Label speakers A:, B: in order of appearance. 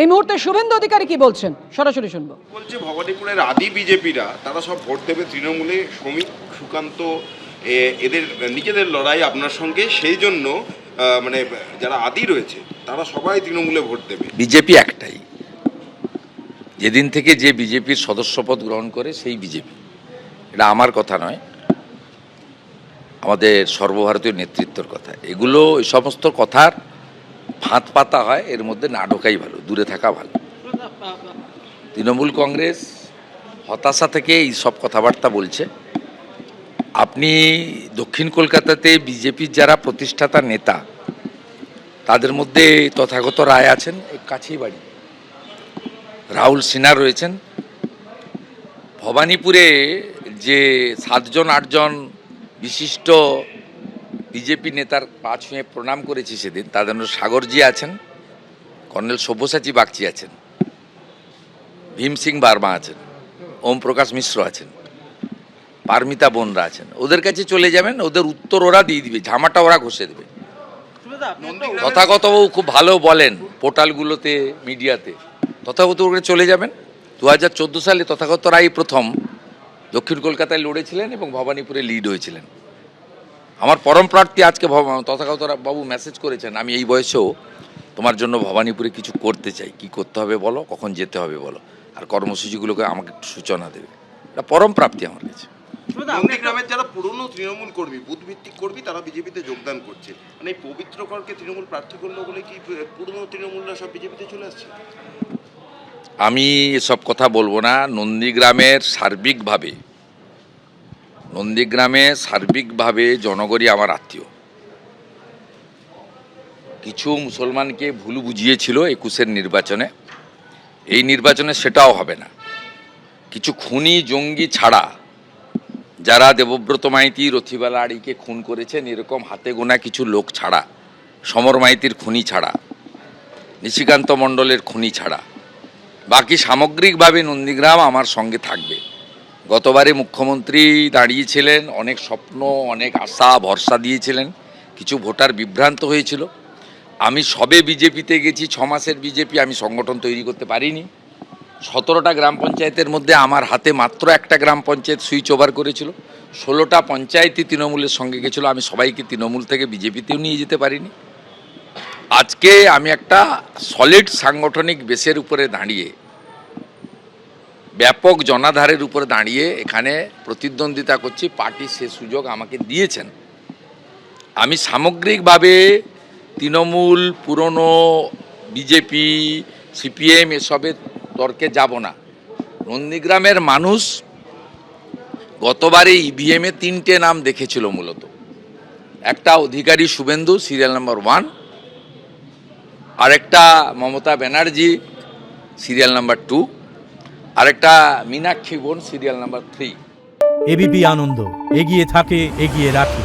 A: এই মুহূর্তে শুভেন্দু অধিকারী কি বলছেন সরাসরি শুনবো।
B: বলছে ভবানীপুরের আদি বিজেপিরা তারা সব ভোট দেবে তৃণমূলে, শ্রমিক সুকান্ত এদের নিজেদের লড়াই আপনার সঙ্গে, সেই জন্য মানে যারা আদি রয়েছে তারা সবাই তৃণমূলে ভোট দেবে।
C: বিজেপি একটাই, যেদিন থেকে যে বিজেপির সদস্যপদ গ্রহণ করে সেই বিজেপি। এটা আমার কথা নয়, আমাদের সর্বভারতীয় নেতৃত্বের কথা। এগুলো এই সমস্ত কথার ফাঁদ পাতা হয়, এর মধ্যে না ঢোকাই ভালো, দূরে থাকা ভালো। তৃণমূল কংগ্রেস হতাশা থেকে এই সব কথাবার্তা বলছে। আপনি দক্ষিণ কলকাতাতে বিজেপির যারা প্রতিষ্ঠাতা নেতা তাদের মধ্যে তথাগত রায় আছেন, কাছেই বাড়ি, রাহুল সিনহা রয়েছেন। ভবানীপুরে যে 7জন 8জন বিশিষ্ট বিজেপি নেতার পা ছুঁয়ে প্রণাম করেছি সেদিন, তাদের মধ্যে সাগরজি আছেন, কর্নেল সব্যসাচী বাগচি আছেন, ভীম সিং বার্মা আছেন, ওম প্রকাশ মিশ্র আছেন, পারমিতা বোনরা আছেন। ওদের কাছে চলে যাবেন, ওদের উত্তর ওরা দিয়ে দিবে, ঝামাটা ওরা ঘষে দেবে। তথাগতবাবু খুব ভালো বলেন পোর্টালগুলোতে, মিডিয়াতে। তথাগত ওখানে চলে যাবেন। 2014 সালে তথাগত রায় প্রথম দক্ষিণ কলকাতায় লড়েছিলেন এবং ভবানীপুরে লিড হয়েছিলেন। আমার পরম প্রার্থী আজকে তথাগত বাবু মেসেজ করেছেন, আমি এই বয়সেও তোমার জন্য ভবানীপুরে কিছু করতে চাই, কি করতে হবে বলো, কখন যেতে হবে বলো, আর কর্মসূচিগুলোকে আমাকে একটু সূচনা দেবে। এটা পরম প্রাপ্তি আমার কাছে।
B: নন্দীগ্রামের যারা পুরনো তৃণমূল কর্মী, বুথ ভিত্তিক কর্মী, তারা বিজেপিতে যোগদান করছে। মানে এই পবিত্র করকে তৃণমূল প্রার্থী করলো বলে কি পুরনো তৃণমূলরা সব বিজেপিতে চলে আসছে?
C: আমি এসব কথা বলবো না। নন্দীগ্রামে সার্বিকভাবে জনগণই আমার আত্মীয়। কিছু মুসলমানকে ভুল বুঝিয়েছিল 21-এর নির্বাচনে, এই নির্বাচনে সেটাও হবে না। কিছু খুনি জঙ্গি ছাড়া, যারা দেবব্রত মাইতি, রথিবালা আড়িকে খুন করেছেন, এরকম হাতে গোনা কিছু লোক ছাড়া, সমর মাইতির খুনি ছাড়া, নিশিকান্ত মণ্ডলের খুনি ছাড়া, বাকি সামগ্রিকভাবে নন্দীগ্রাম আমার সঙ্গে থাকবে। গতবারে মুখ্যমন্ত্রী দাঁড়িয়েছিলেন, অনেক স্বপ্ন, অনেক আশা ভরসা দিয়েছিলেন, কিছু ভোটার বিভ্রান্ত হয়েছিল। আমি সবে বিজেপিতে গেছি, 6 মাসের বিজেপি, আমি সংগঠন তৈরি করতে পারিনি। 17টা গ্রাম পঞ্চায়েতের মধ্যে আমার হাতে মাত্র একটা গ্রাম পঞ্চায়েত সুইচ ওভার করেছিল। 16টা পঞ্চায়েতই তৃণমূলের সঙ্গে গেছিলো। আমি সবাইকে তৃণমূল থেকে বিজেপিতেও নিয়ে যেতে পারিনি। আজকে আমি একটা সলিড সাংগঠনিক বেসের উপরে দাঁড়িয়ে, ব্যাপক জনাধারের উপরে দাঁড়িয়ে এখানে প্রতিদ্বন্দ্বিতা করছি। পার্টি সে সুযোগ আমাকে দিয়েছেন। আমি সামগ্রিকভাবে তৃণমূল, পুরনো বিজেপি, সিপিএম এসবের তর্কে যাব না। নন্দীগ্রামের মানুষ গতবারে ইভিএমে 3টে নাম দেখেছিল মূলত। একটা অধিকারী শুভেন্দু, সিরিয়াল নাম্বার 1, আরেকটা মমতা ব্যানার্জি, সিরিয়াল নাম্বার 2, আরেকটা মীনাক্ষী বোন, সিরিয়াল নাম্বার 3।
D: এবিপি আনন্দ, এগিয়ে থাকে, এগিয়ে রাখে।